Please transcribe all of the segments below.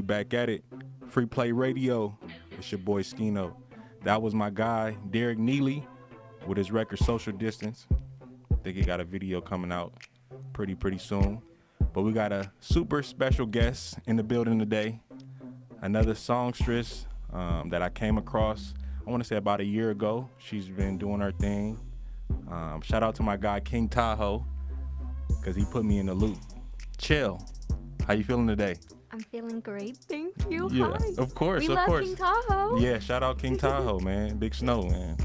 back at it. Free Play Radio. It's your boy Scino. That was my guy, Derek Neely, with his record Social Distance. I think he got a video coming out pretty soon. But we got a super special guest in the building today. Another songstress that I came across, I want to say about a year ago. She's been doing her thing. Shout out to my guy, King Tahoe, because he put me in the loop. Chell, how you feeling today? I'm feeling great, thank you. Yeah, Hi. of course, we love King Tahoe. Yeah, shout out King Tahoe, man. Big Snow, man.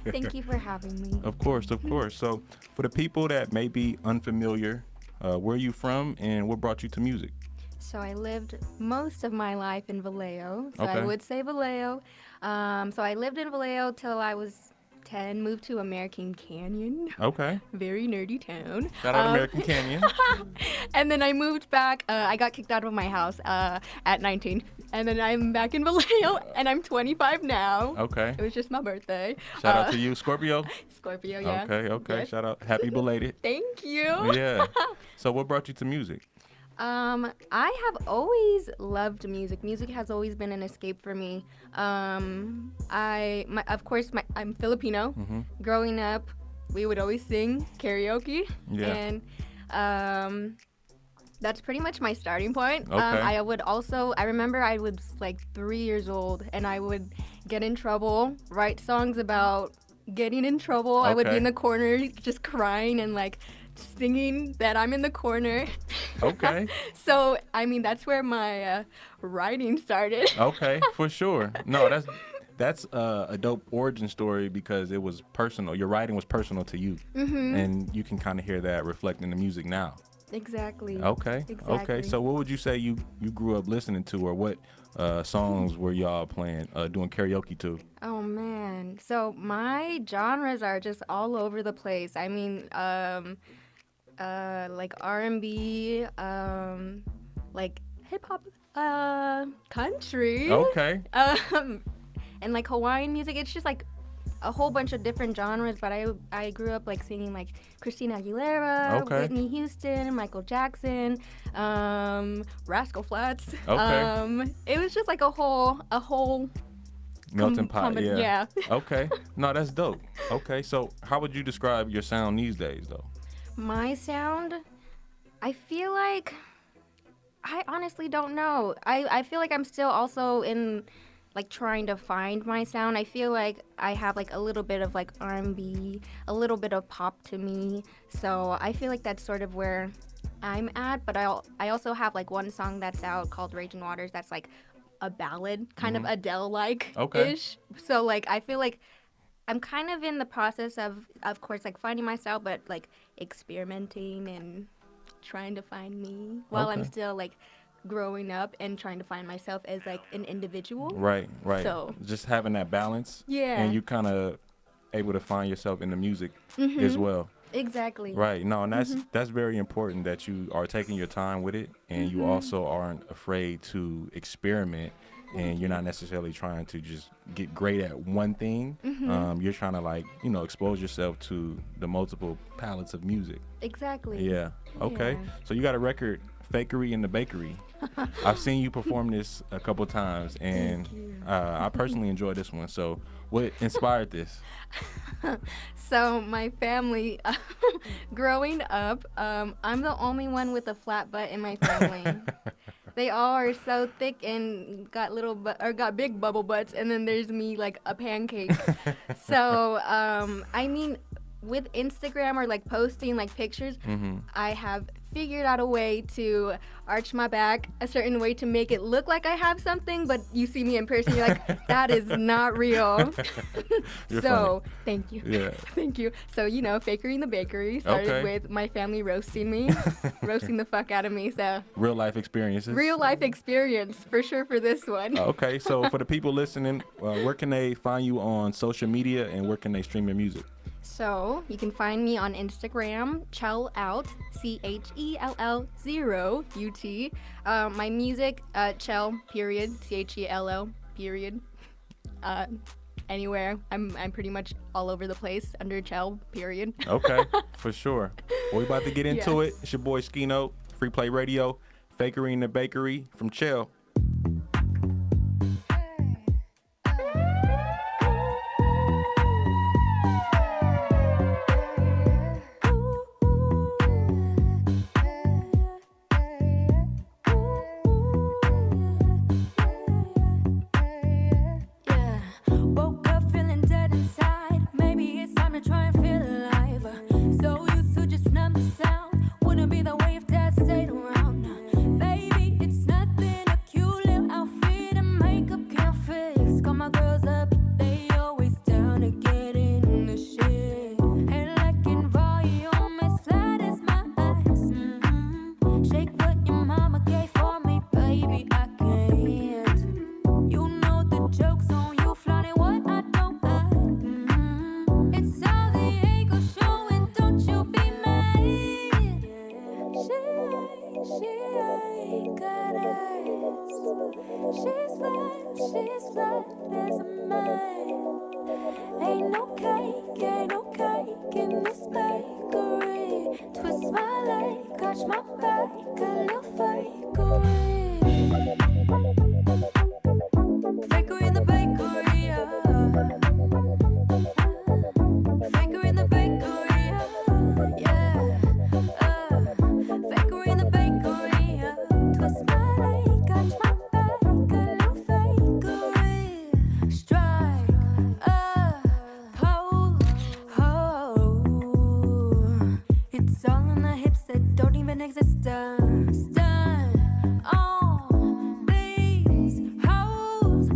Thank you for having me. Of course. So, for the people that may be unfamiliar, where are you from and what brought you to music? So I lived most of my life in Vallejo. So Okay. I would say Vallejo. So I lived in Vallejo till I was 10, moved to American Canyon. Okay. Very nerdy town. Shout out American Canyon. And then I moved back. I got kicked out of my house at 19. And then I'm back in Vallejo, and I'm 25 now. Okay. It was just my birthday. Shout out to you, Scorpio. Scorpio, yeah. Okay. Yes. Shout out. Happy belated. Thank you. Yeah. So what brought you to music? I have always loved music. Music has always been an escape for me. I'm Filipino. Mm-hmm. Growing up, we would always sing karaoke. Yeah. And that's pretty much my starting point. Okay. I remember I was like 3 years old and I would get in trouble, write songs about getting in trouble. I would be Okay. in the corner just crying and like singing that I'm in the corner. Okay. So, I mean, that's where my writing started. Okay, for sure. No, that's a dope origin story because it was personal. Your writing was personal to you, and you can kind of hear that reflect in the music now. Exactly. Okay. Exactly. Okay. So, what would you say you grew up listening to, or what songs were y'all playing, doing karaoke to? Oh, man. So, my genres are just all over the place. I mean, like R&B, like hip-hop, country. Okay. And like Hawaiian music. It's just like a whole bunch of different genres, but I grew up like singing like Christina Aguilera, Okay. Whitney Houston, Michael Jackson, Rascal Flatts. Okay. It was just like a whole Melting pot. Yeah. yeah. Okay. No, that's dope. Okay. So, how would you describe your sound these days, though? My sound, I feel like I honestly don't know. I feel like I'm still also in like trying to find my sound. I feel like I have like a little bit of like R&B, a little bit of pop to me. So I feel like that's sort of where I'm at. But I also have like one song that's out called Raging Waters that's like a ballad, kind of Adele-like-ish. Okay. So like I feel like I'm kind of in the process of course, like finding myself, but like experimenting and trying to find me while I'm Okay. still like growing up and trying to find myself as like an individual. Right. So Just having that balance. yeah, And you kind of able to find yourself in the music as well. exactly. Right. No, and that's very important that you are taking your time with it, and you also aren't afraid to experiment, and you're not necessarily trying to just get great at one thing. You're trying to like expose yourself to the multiple palettes of music. Exactly. Yeah. Okay. Yeah. So you got a record, Fakery in the Bakery. I've seen you perform this a couple times, and Thank you. I personally enjoyed this one. So what inspired this? So my family, growing up, I'm the only one with a flat butt in my family. They all are so thick and got big bubble butts, and then there's me like a pancake. So I mean, with Instagram or like posting like pictures, I have figured out a way to arch my back a certain way to make it look like I have something, but you see me in person, you're like, that is not real. You're So thank you. Yeah. Thank you. So, Fakery in the Bakery started Okay. with my family roasting me, roasting the fuck out of me. So Real life experiences. real life experience for sure for this one. Okay, so for the people listening, where can they find you on social media, and where can they stream your music? So you can find me on Instagram, Chell out, CHELL0UT. My music, Chell period, CHELL period. Anywhere, I'm pretty much all over the place under Chell period. Okay, for sure. Well, we about to get into Yeah. it. It's your boy Scino, Free Play Radio, Fakery in the Bakery from Chell. this bakery. Twist my leg, catch my back, a little fakery. Fakery in the bakery, yeah. Fakery in the bakery, yeah. Fakery in the bakery, yeah. Twist my leg, catch my back, a little fakery. Strike a pose, it's all on the hips that don't even exist. Stun on these hoes.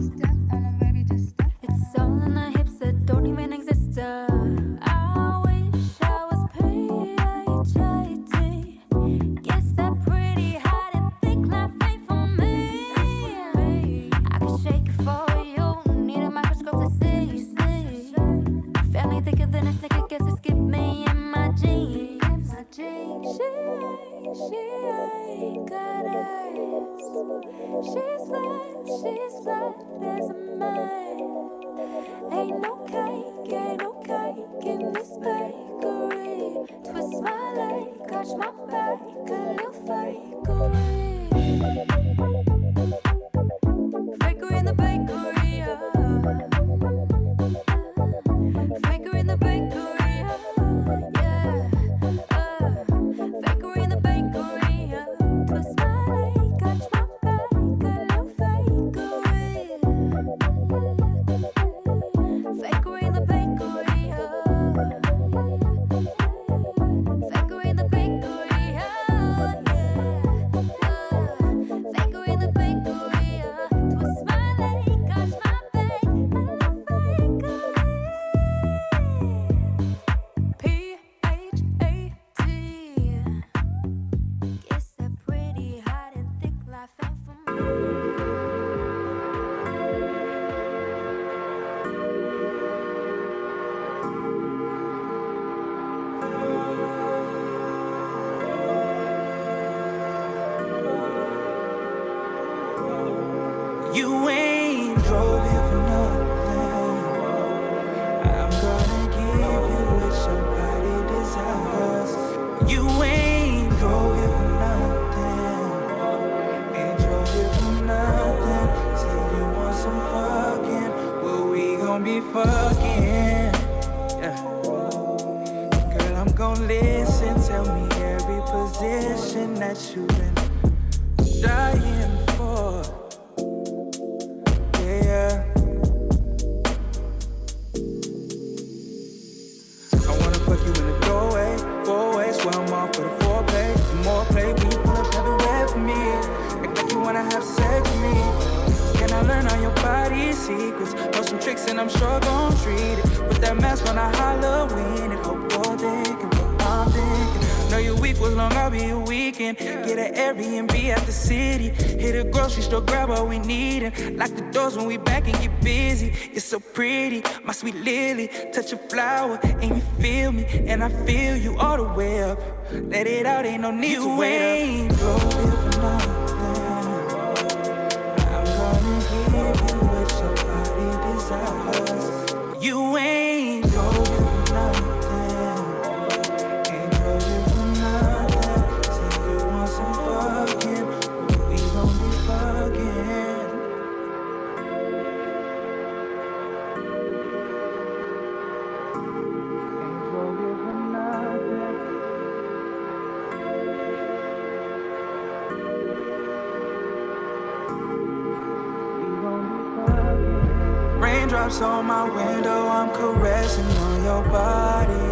It's all on the hips that don't even exist. I wish I was PHIT. Guess that pretty hot and thick life ain't for me. I can shake it for you. Need a microscope to see. Family thicker than a snicker. Guess it skipped me in my jeans. She ain't got ass. She's flat as a man. Ain't no cake in this bakery. Twist my leg, catch my back, a little fakery. Fakery in the bakery, yeah. Fakery in the bakery, yeah. Fakery in the bakery, yeah. Twist my leg, catch my back, a little fakery. Fakery in the bakery, yeah. Fakery in the bakery, yeah. Fakery in the bakery, yeah. Twist my leg, catch my back, a little fakery. PHAT. Guess that pretty hot and thick life ain't for me. You ain't drove here for nothing. I'm gonna give you what your body desires. You ain't drove here for nothing. Ain't drove here for nothing. Say you want some fucking, well we gon' be fucking. Yeah. Girl, I'm gon' listen. Tell me every position that you've been dying for. Yeah. I wanna fuck you in the doorway, 4 ways, swear I'm off for the foreplay. The more play when you pull up everywhere for me. Act like you wanna have sex with me. Can I learn all your body secrets? Know some tricks and I'm sure gon' treat it. Put that mask on a Halloween and hope you're thinking what I'm thinking. Know your week was long, I'll be a weekend. Get an Airbnb at the city. Hit a grocery store, grab all we need. And lock the doors when we back and get busy. You're so pretty, my sweet lily. Touch a flower and you feel me. And I feel you all the way up. Let it out, ain't no need to wait up. You ain't drove here for nothing. I'm gonna give you what your body desires. You ain't drove here for nothing. Raindrops on my window, I'm caressing on your body.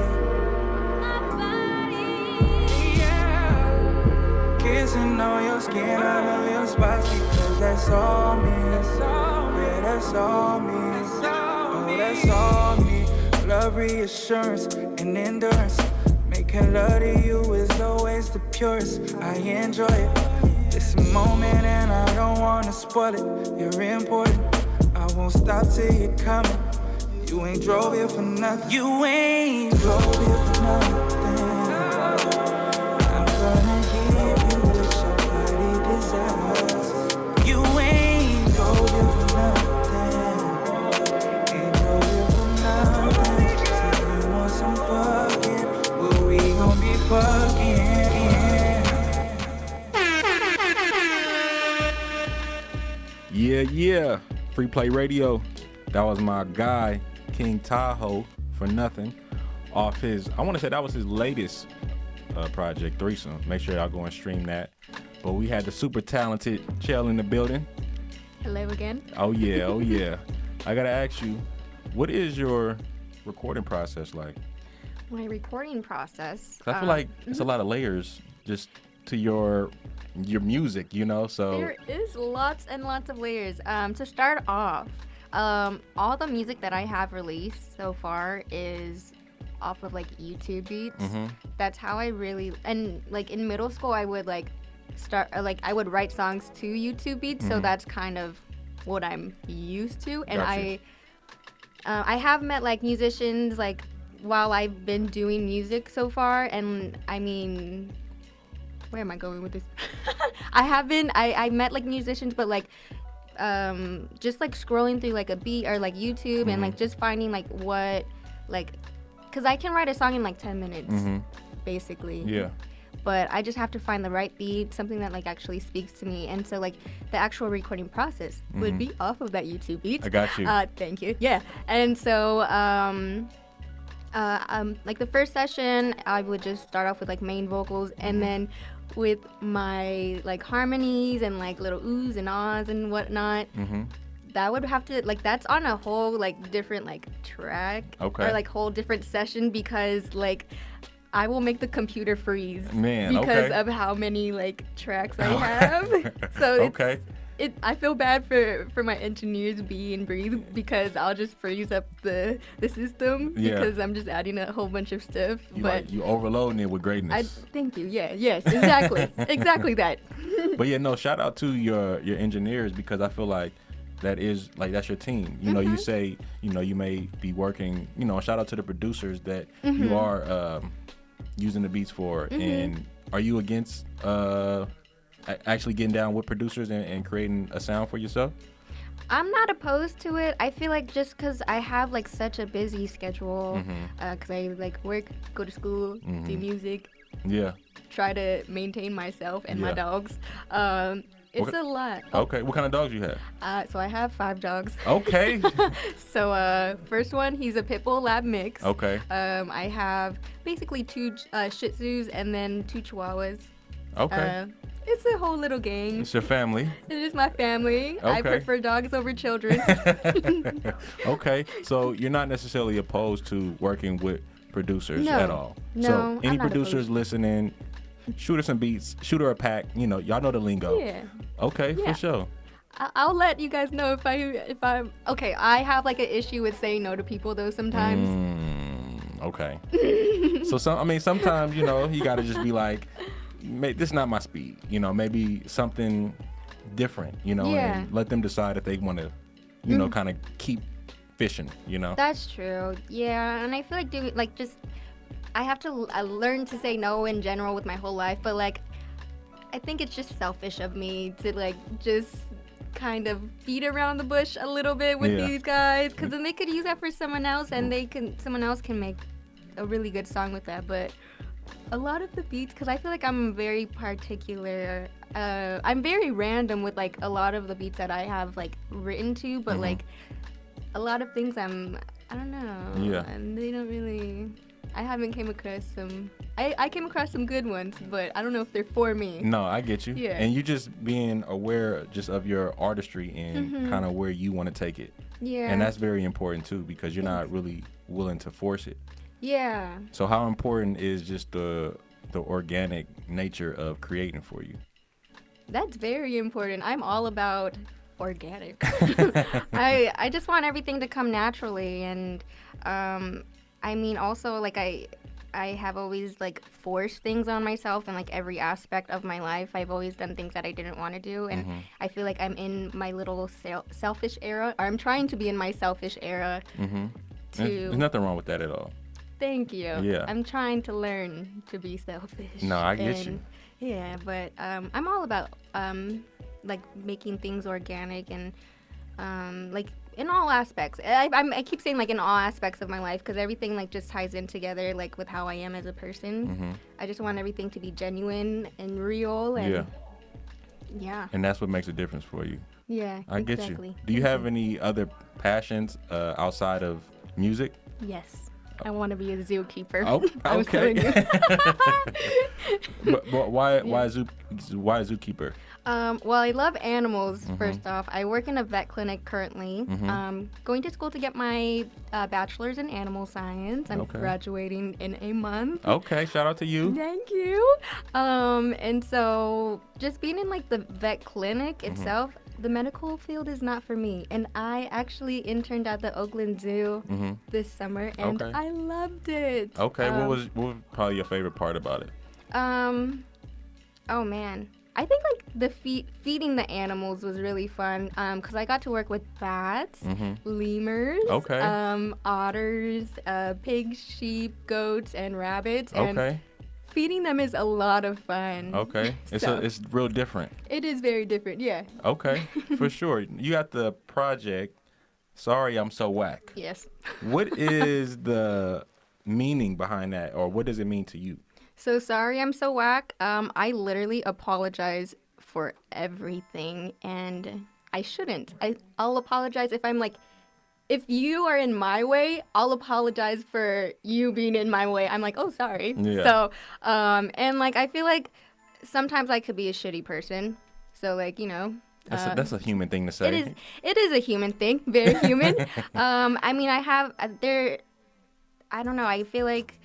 Yeah. Kissing on your skin, I know your spots because that's all me. Yeah, that's all me. Oh, that's all me. Love, reassurance, and endurance. Making love to you is always the purest. I enjoy it. It's a moment and I don't wanna spoil it. You're important. I won't stop till you're coming. You ain't drove here for nothing. You ain't drove here for nothing. I'm gonna give you what your body desires. You ain't drove here for nothing. Ain't drove here for nothing. Say you want some fucking. Yeah. Free Play Radio. That was my guy, King Tahoe, for nothing. Off his, I want to say that was his latest project, Threesome. Make sure y'all go and stream that. But we had the super talented Chell in the building. Hello again. Oh yeah, oh yeah. I gotta ask you, what is your recording process like? My recording process. 'Cause I feel like it's a lot of layers just to your music, you know. So there is lots and lots of layers. To start off, all the music that I have released so far is off of like YouTube beats. Mm-hmm. That's how I really, and like in middle school I would like start like I would write songs to YouTube beats, so that's kind of what I'm used to. And Gotcha. I have met like musicians like while I've been doing music so far, and I mean, where am I going with this? I met like musicians, but like just like scrolling through like a beat or like YouTube and like just finding like what like, because I can write a song in like 10 minutes basically. yeah. But I just have to find the right beat, something that like actually speaks to me. And so like the actual recording process would be off of that YouTube beat. I got you. Thank you. Yeah. And so like the first session, I would just start off with like main vocals, and then with my like harmonies and like little oohs and ahs and whatnot. That would have to like, that's on a whole like different like track Okay. or like whole different session, because like I will make the computer freeze Man, because okay. of how many like tracks I have. So Okay. I feel bad for my engineers B and Breathe, because I'll just freeze up the system Yeah. because I'm just adding a whole bunch of stuff. But You overloading it with greatness. thank you. Yeah, yes, exactly. Exactly that. But yeah, no, shout out to your engineers, because I feel like that is like that's your team. You know, you say, you know, you may be working, you know, shout out to the producers that you are using the beats for. And are you against actually getting down with producers and creating a sound for yourself? I'm not opposed to it. I feel like just because I have like such a busy schedule, because I like work, go to school, do music, Yeah. try to maintain myself and my Yeah. dogs. It's a lot. Okay. What kind of dogs you have? So I have 5 dogs. Okay. So first one, he's a pit bull lab mix. Okay. I have basically 2 Shih Tzus and then 2 Chihuahuas. Okay. It's a whole little gang. It's your family. It is my family. I Okay. prefer dogs over children. Okay. So you're not necessarily opposed to working with producers No. at all. No, So I'm any not producers opposed. listening, shoot her some beats, shoot her a pack. You know, y'all know the lingo. Yeah. Okay, Yeah. for sure. I'll let you guys know if I'm okay. I have like an issue with saying no to people though sometimes. Okay. So sometimes, you know, you gotta just be like, this is not my speed. You know, maybe something different. You know, Yeah. and let them decide if they want to, you know, kind of keep fishing. You know. That's true. Yeah, and I feel like doing like just I have to learn to say no in general with my whole life, but like I think it's just selfish of me to like just kind of beat around the bush a little bit with Yeah. these guys, because then they could use that for someone else, and someone else can make a really good song with that. But a lot of the beats, because I feel like I'm very particular, I'm very random with like a lot of the beats that I have like written to, but like a lot of things I don't know. Yeah. And they don't really. I haven't came across some. I came across some good ones, but I don't know if they're for me. No, I get you. Yeah. And you just being aware just of your artistry and kind of where you want to take it. Yeah. And that's very important too, because you're not really willing to force it. Yeah. So how important is just the organic nature of creating for you? That's very important. I'm all about organic. I just want everything to come naturally, and I mean also like I have always like forced things on myself in like every aspect of my life. I've always done things that I didn't want to do, and I feel like I'm in my little selfish era, or I'm trying to be in my selfish era. There's nothing wrong with that at all. Thank you. Yeah. I'm trying to learn to be selfish. No, I get you. Yeah, but I'm all about like making things organic and like in all aspects. I keep saying like in all aspects of my life, because everything like just ties in together like with how I am as a person. I just want everything to be genuine and real, and yeah. And that's what makes a difference for you. Yeah, I get exactly. you. Do you have any other passions outside of music? Yes. I want to be a zookeeper. Oh, I was okay. telling you. but why zookeeper? Well, I love animals, Mm-hmm. first off. I work in a vet clinic currently. Going to school to get my bachelor's in animal science. I'm Okay. graduating in a month. Okay, shout out to you. Thank you. And so just being in like the vet clinic Mm-hmm. itself, the medical field is not for me. And I actually interned at the Oakland Zoo this summer, and Okay. I loved it. Okay, what was probably your favorite part about it? Oh man. I think like the feeding the animals was really fun because I got to work with bats, lemurs, Okay. otters, pigs, sheep, goats, and rabbits. And Okay. feeding them is a lot of fun. Okay. So- It's real different. It is very different, yeah. Okay, for sure. You got the project. Sorry, I'm so whack. Yes. What is the meaning behind that, or what does it mean to you? So sorry, I'm so whack. I literally apologize for everything, and I shouldn't. I'll apologize if I'm like, if you are in my way, I'll apologize for you being in my way. I'm like, oh, sorry. Yeah. So, and like, I feel like sometimes I could be a shitty person. So like, you know. That's a human thing to say. It is a human thing, very human. I mean, I don't know. I feel like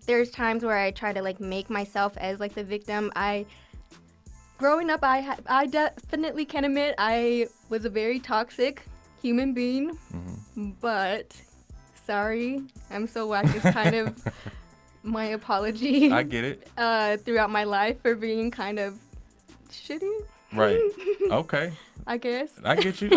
there's times where I try to like make myself as like the victim. Growing up, I definitely can admit I was a very toxic human being, but sorry, I'm so whack is kind of my apology. I get it. Throughout my life for being kind of shitty. Right. Okay. I guess. I get you.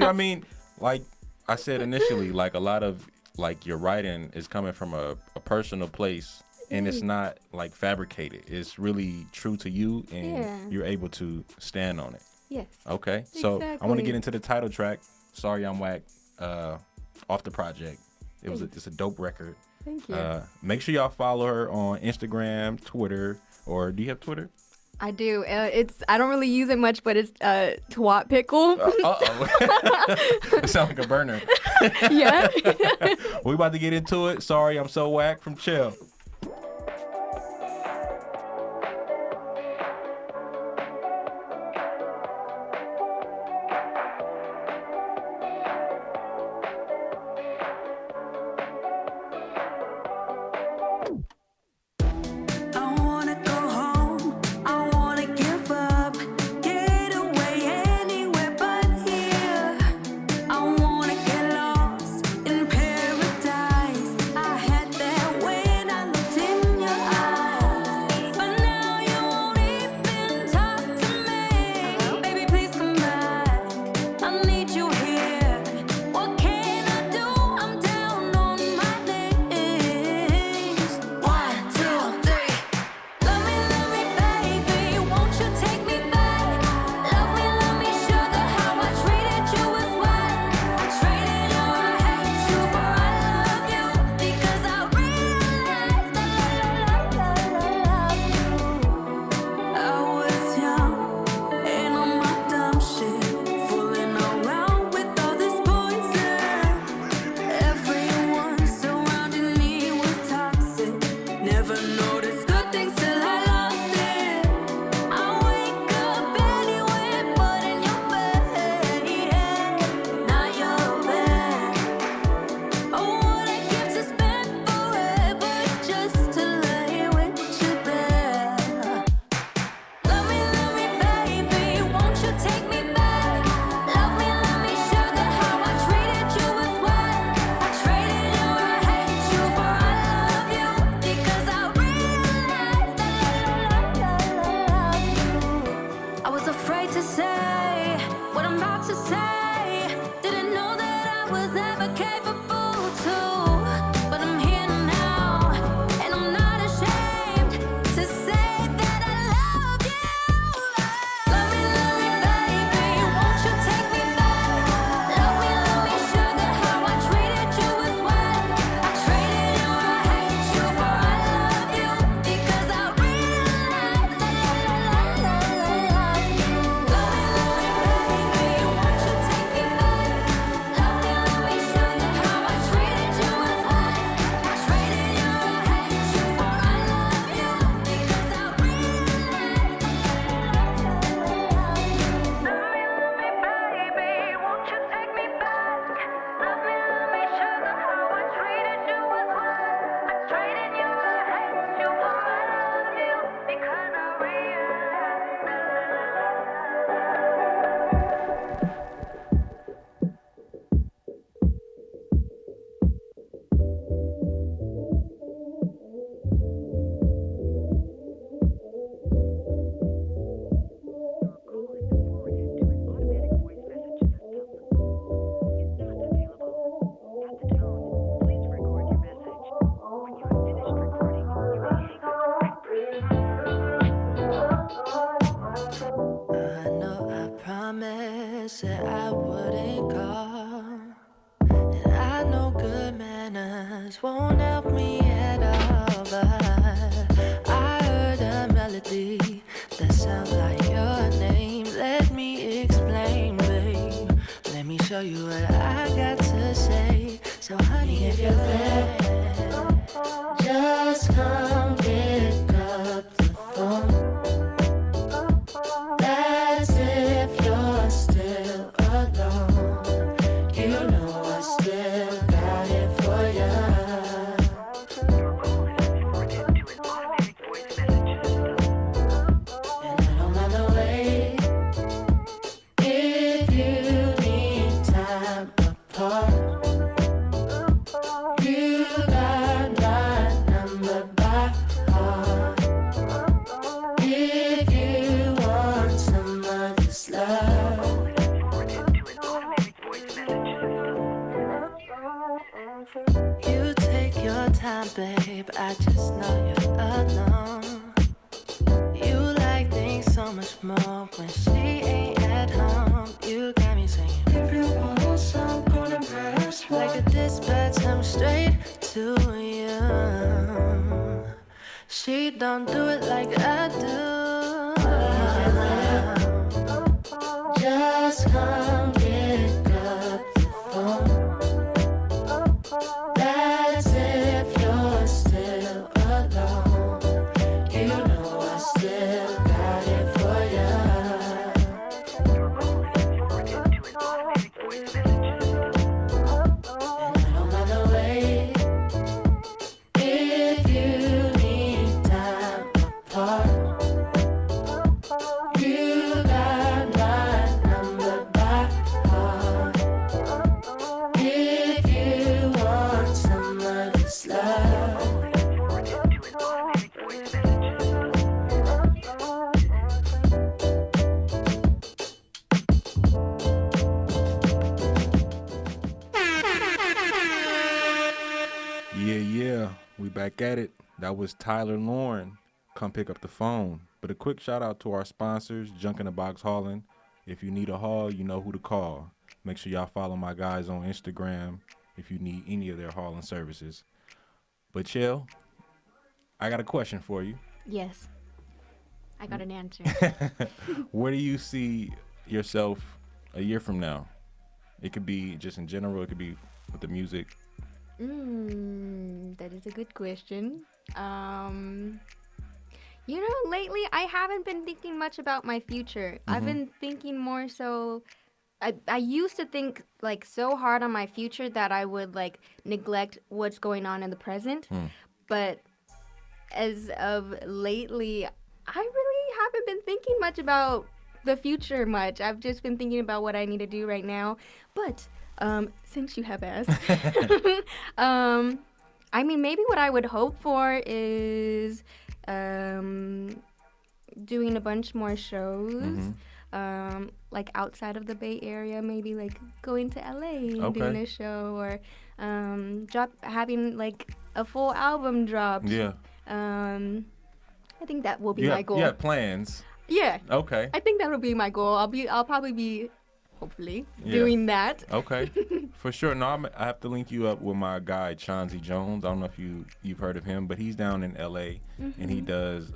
I mean, like I said initially, like a lot of like your writing is coming from a personal place, and it's not like fabricated. It's really true to you, and you're able to stand on it. Yes. Okay. So I want to Exactly. get into the title track. Sorry, I'm whack. Off the project. It's a dope record. Thank you. Make sure y'all follow her on Instagram, Twitter, or do you have Twitter? I do. I don't really use it much, but it's twat pickle. It sounds like a burner. Yeah. We about to get into it. Sorry, I'm so whack from Chell. I wanna go home, I wanna give up, get away anywhere but here. I wanna get lost in paradise. I had that when I looked in your eyes, but now you won't even talk to me. Baby, please come back. I need you here. What can I do? I'm down on my knees. just know you're alone. You like things so much more when she ain't at home. You got me saying, if you want some, gonna pass. Like a dispatch, I'm straight to you. She don't do it like I do. Just come pick up the phone. That's if you're still alone. You know I still got it for you. And I don't mind the wait. If you need time apart, you got my number by heart. If you want some of this love, Yeah, we back at it. That was Tyler Lauren. Come pick up the phone. But a quick shout out to our sponsors, Junk in the Box Hauling. If you need a haul, you know who to call. Make sure y'all follow my guys on Instagram if you need any of their hauling services. But Chell, I got a question for you. Yes. I got an answer. Where do you see yourself a year from now? It could be just in general. It could be with the music. That is a good question. Lately I haven't been thinking much about my future. I've been thinking more so. I used to think like so hard on my future that I would like neglect what's going on in the present. But as of lately, I really haven't been thinking much about the future much. I've just been thinking about what I need to do right now. But since you have asked, I mean, maybe what I would hope for is doing a bunch more shows, like outside of the Bay Area, maybe like going to LA and doing a show, or having like a full album dropped. Yeah. I think that will be my goal. You have plans. Yeah. Okay. I think that will be my goal. I'll probably be, hopefully, doing that. Okay. For sure. No, I have to link you up with my guy, Chauncey Jones. I don't know if you've heard of him, but he's down in LA and he does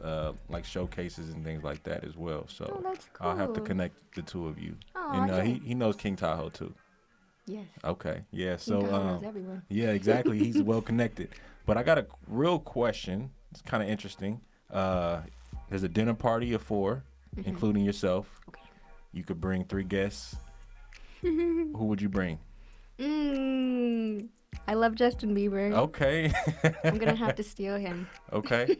like showcases and things like that as well. So that's cool. I'll have to connect the two of you. Oh, and yeah. he knows King Tahoe too. Yes. Okay. Yeah. King Tahoe knows everyone. Yeah, exactly. He's well connected. But I got a real question. It's kind of interesting. There's a dinner party of 4, including yourself. Okay. You could bring 3 guests. Who would you bring? I love Justin Bieber. Okay. I'm gonna have to steal him. Okay.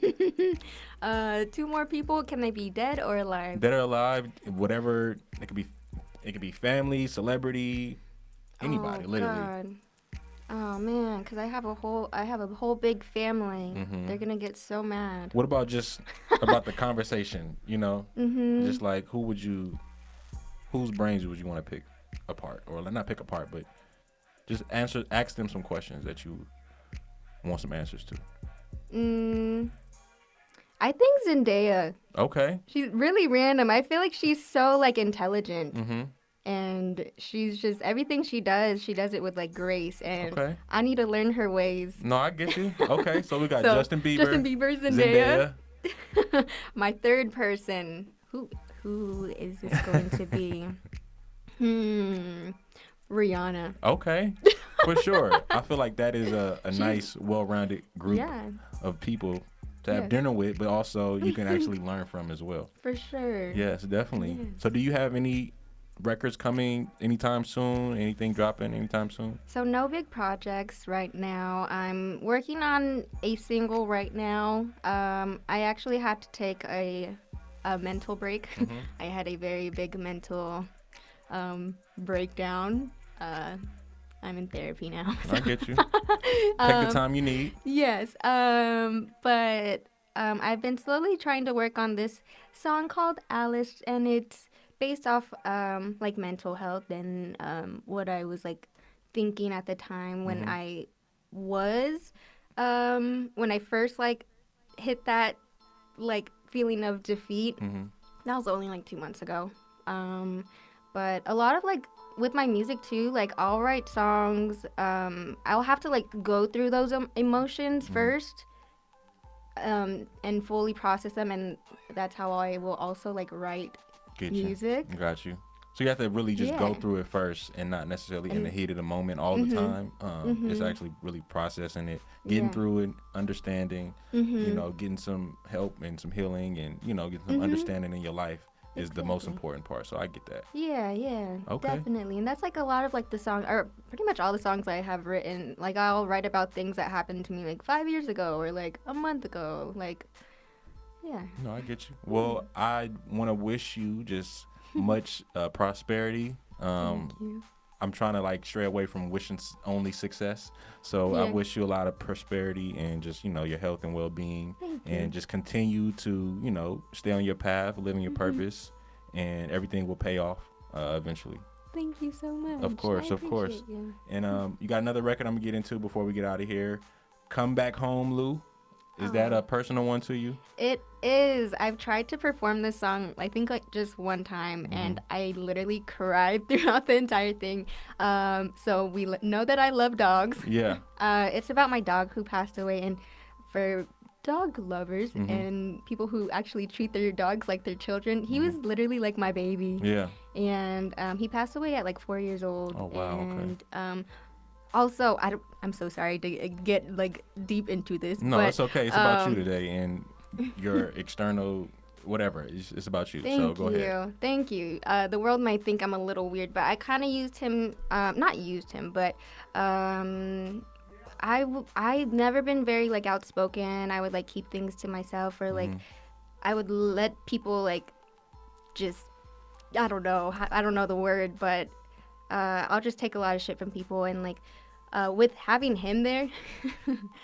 2 more people. Can they be dead or alive? Dead or alive, whatever. It could be family, celebrity, anybody, literally. God. Oh man, because I have a whole big family. They're gonna get so mad. What about just about the conversation? You know, just like whose brains would you want to pick apart, or not pick apart, but just ask them some questions that you want some answers to. I think Zendaya. Okay. She's really random. I feel like she's so like intelligent. And she's just, everything she does it with like grace, and I need to learn her ways. No, I get you. Okay, so we got Justin Bieber, Zendaya. My third person, who is this going to be? Rihanna. Okay, for sure. I feel like that is a nice, well-rounded group of people to have dinner with, but also you can actually learn from as well. For sure. Yes, definitely. Yes. So do you have any records coming anytime soon? Anything dropping anytime soon? So no big projects right now. I'm working on a single right now. I actually had to take a mental break. I had a very big mental breakdown. I'm in therapy now. So. I get you. Take the time you need. Yes. But I've been slowly trying to work on this song called Alice, and it's based off like mental health and what I was like thinking at the time when I was when I first like hit that like feeling of defeat, Mm-hmm. that was only like 2 months ago. But a lot of like with my music too, like I'll write songs. I'll have to like go through those emotions first, and fully process them, and that's how I will also like write Get music. you. Got you. So you have to really just go Yeah. through it first and not necessarily in the heat of the moment all the time. It's actually really processing it, getting Yeah. through it, understanding, you know, getting some help and some healing and, you know, getting some understanding in your life is the most Exactly. important part. So I get that. Yeah, Okay. definitely. And that's like a lot of like the song, or pretty much all the songs I have written. Like I'll write about things that happened to me like 5 years ago or like a month ago. Like, yeah. No, I get you. Well, I want to wish you just much prosperity. Thank you. I'm trying to like stray away from wishing only success. So I Yeah. wish you a lot of prosperity and just, you know, your health and well-being, Thank and you. just continue to, you know, stay on your path, living your purpose, and everything will pay off eventually. Thank you so much. Of course, I of course. appreciate you. And you got another record I'm gonna get into before we get out of here. Come Back Home, Lou. Is that a personal one to you? It is. I've tried to perform this song, I think, like just one time, and I literally cried throughout the entire thing. So we know that I love dogs. Yeah. It's about my dog who passed away, and for dog lovers and people who actually treat their dogs like their children, he was literally like my baby. Yeah. And he passed away at like 4 years old. Oh, wow, okay. And also, I'm so sorry to get like deep into this. No, but, it's okay. It's about you today and your external whatever. It's about you. So go ahead. Thank you. The world might think I'm a little weird, but I kind of used him. Not used him, but I've never been very like outspoken. I would like keep things to myself, or like I would let people like just I don't know the word, but I'll just take a lot of shit from people, and like with having him there,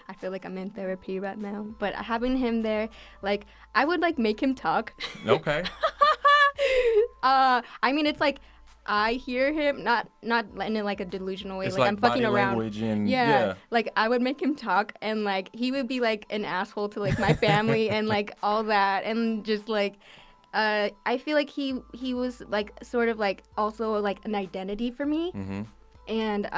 I feel like I'm in therapy right now. But having him there, like I would like make him talk. Okay. I mean, it's like I hear him, not in like a delusional way. It's like I'm fucking body around. language and Yeah, like I would make him talk, and like he would be like an asshole to like my family and like all that, and just like I feel like he was like sort of like also like an identity for me. And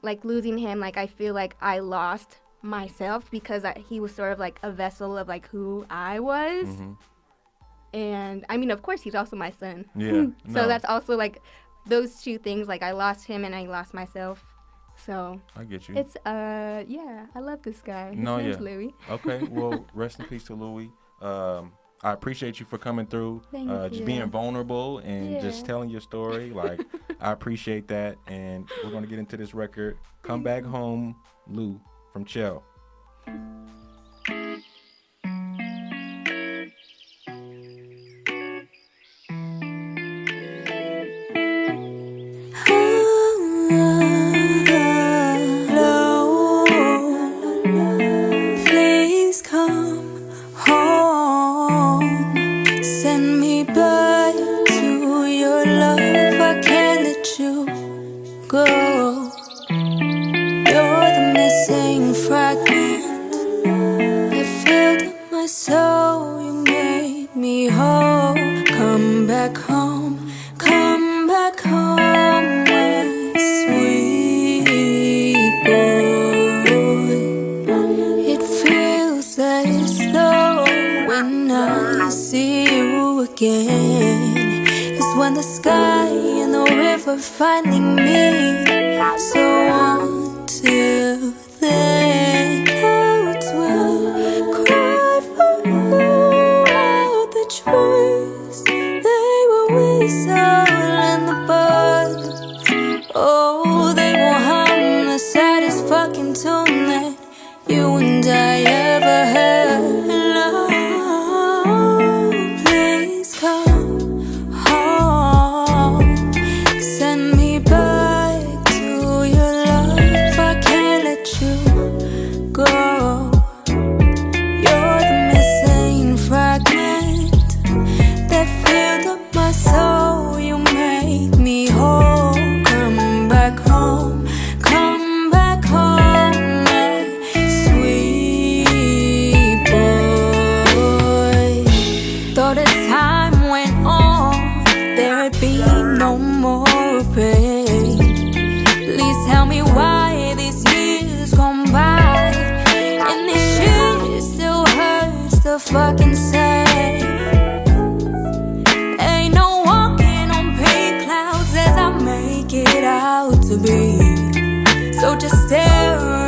like losing him, like I feel like I lost myself because he was sort of like a vessel of like who I was. And I mean, of course, he's also my son. Yeah. So that's also like those two things. Like I lost him and I lost myself. So I get you. it's yeah, I love this guy. His No, name's yeah. Louis. Okay. Well, rest in peace to Louis. I appreciate you for coming through, Thank just you. being vulnerable and just Yeah. telling your story. Like, I appreciate that. And we're going to get into this record. Come Back Home, Lou, from Chell. Please come home. Send me back to your love. I can't let you go. You're the missing fragment. I filled up my soul. You made me whole. Come back home. Come back home, my sweet boy. It feels as though when I see you again is when the sky and the river finally meet. So until then, clouds will cry for you out the trees. They will whistle in the buds. Oh, they will hum the saddest fucking tune that you and I ever heard. Love, please come home. Send me back to your love. I can't let you motherfucking say. Ain't no walking on pink clouds as I make it out to be. So just stare